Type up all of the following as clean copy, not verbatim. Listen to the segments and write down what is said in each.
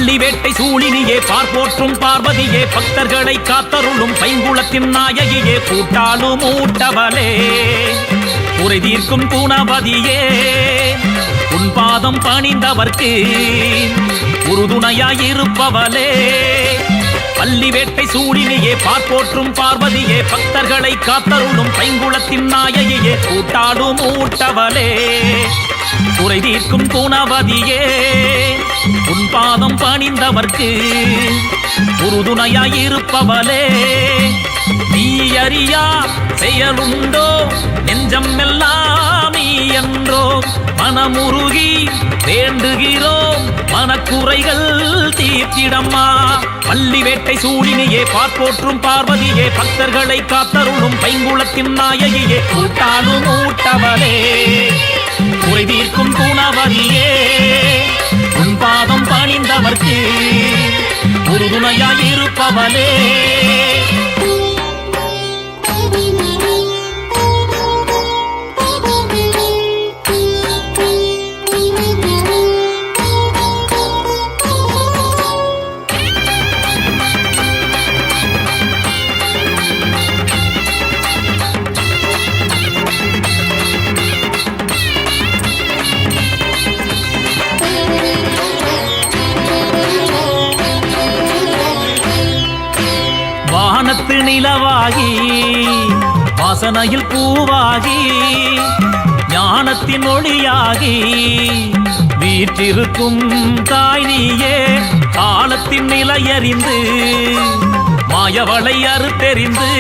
பள்ளி வேட்டை சூழினியே பார்ப்போற்றும் பார்வதியே பக்தர்களை காத்தருளும் பைங்குளத்தின் நாயகியே கூட்டாலும் ஊட்டவளே குறை தீர்க்கும் குணவதியே உன் பாதம் பணிந்தவர்க்கு உறுதுணையாயிருப்பவளே பள்ளி வேட்டை சூழினியே பார்ப்போற்றும் பார்வதியே பக்தர்களை காத்தருளும் பைங்குளத்தின் நாயகியே கூட்டாலும் ஊட்டவளே குறை தீர்க்கும் குணவதியே உன் பாதம் பணிந்தவர்க்கு உறுதுணையாயிருப்பவளே நீ அறியா செயலுண்டோ நெஞ்சம் எல்லாம் நீ என்றோ மனமுருகி வேண்டுகிறோம் மனக்குறைகள் தீர்த்திடம்மா பள்ளி வேட்டை சூழினியே பார்ப்போற்றும் பார்வதியே பக்தர்களை காத்தருளும் பைங்குளத்தின் நாயகியே கூட்டாலும் ஊட்டவளே குறை தீர்க்கும் குணவதியே உன் பாதம் பணிந்தவர்க்கு உறுதுணையாயிருப்பவளே வானத்து நிலவாகி வாசனையில் பூவாகி ஞானத்தின் ஒளியாகி வீற்றிருக்கும் தாய் நீயே காலத்தின் நிலையறிந்து மாயவளை அறுத்தெறிந்து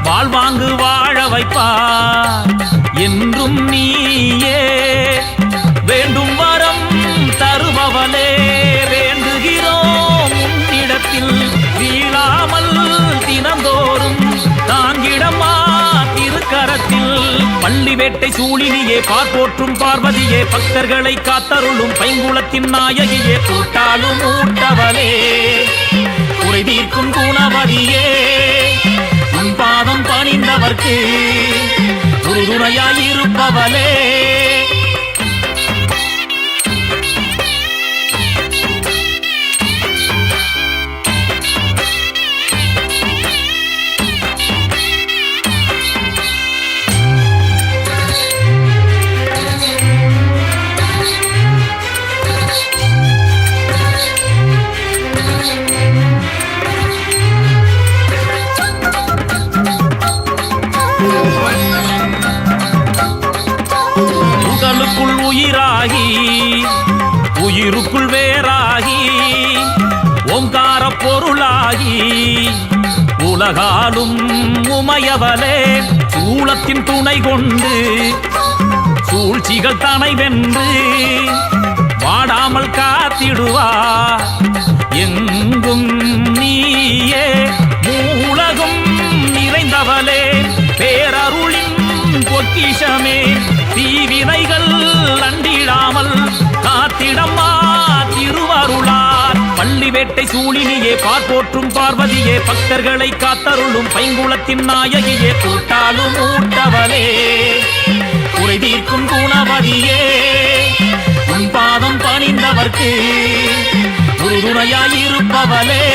வாழ்வாங்கு வாழ வைப்பார் என்றும் நீயே வேண்டும் வரம் தருபவளே வேண்டுகிறோம் உன்னிடத்தில் வீழாமல் தினந்தோறும் தாங்கிடமா திருக்கரத்தில் பள்ளி வேட்டை சூழினியே பார்ப்போற்றும் பார்வதியே பக்தர்களை காத்தருளும் பைங்குளத்தின் நாயகியே கூட்டாலும் ஊட்டவளே குறை தீர்க்கும் குணவதியே உன் பாதம் பணிந்தவர்க்கு உறுதுணையாயிருப்பவளே உடலுக்குள் உயிராகி உயிருக்குள் வேறாகி ஓங்கார பொருளாகி உலகாலும் உமையவளே சூளத்தின் துணை கொண்டு சூழ்ச்சிகள் தனை வென்று வாடாமல் காத்திடுவார் எங்கும் நீயே மூலகும் நிறைந்தவளே பேரருளின் பொக்கிஷமே தீவினைகள் அண்டிடாமல் காத்திடம்மா திருவருளார் பள்ளி வேட்டை சூழினியே பார்ப்போற்றும் பார்வதியே பக்தர்களை காத்தருளும் பைங்குளத்தின் நாயகியே கூட்டாலும் ஊட்டவளே குறை தீர்க்கும் குணவதியே உன் பாதம் பணிந்தவர்க்கு உறுதுணையாயிருப்பவளே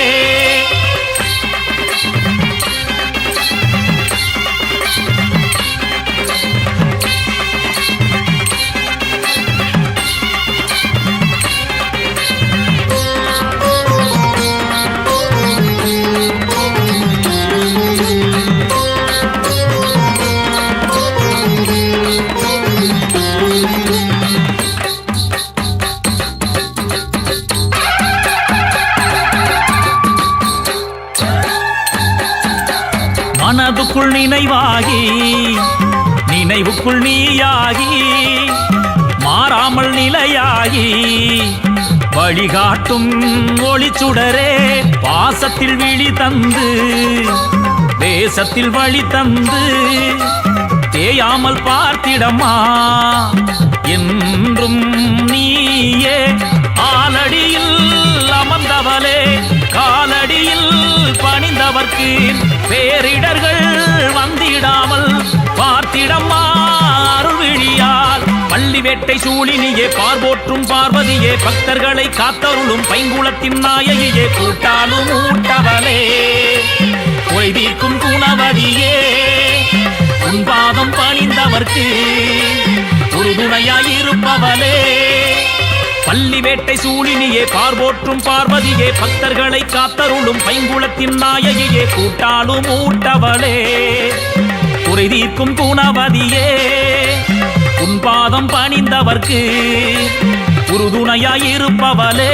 மனதுக்குள் நினைவாகி நினைவுக்குள் நீயாகி மாறாமல் நிலையாகி வழிகாட்டும் ஒளிச்சுடரே பாசத்தில் விழி தந்து தேசத்தில் வழி தந்து தேயாமல் பார்த்திடம்மா என்றும் நீயே ஆலடியில் அமர்ந்தவளே காலடியில் பணிந்தவர்க்கு பேரிடர்கள் வந்திடாமல் பார்த்திடம்மா அருள்விழியால் பள்ளி வேட்டை சூழினியே பார்போற்றும் பார்வதியே பக்தர்களை காத்தருளும் பைங்குளத்தின் நாயகியே கூட்டாலும் ஊட்டவளே குறை தீர்க்கும் குணவதியே உன் பாதம் பணிந்தவர்க்கு உறுதுணையாயிருப்பவளே பள்ளி வேட்டை சூழினியே பார்போற்றும் பார்வதியே பக்தர்களை காத்தருளும் பைங்குளத்தின் நாயகியே கூட்டாலும் ஊட்டவளே குறை தீர்க்கும் குணவதியே உன் பாதம் பணிந்தவர்க்கு உறுதுணையாயிருப்பவளே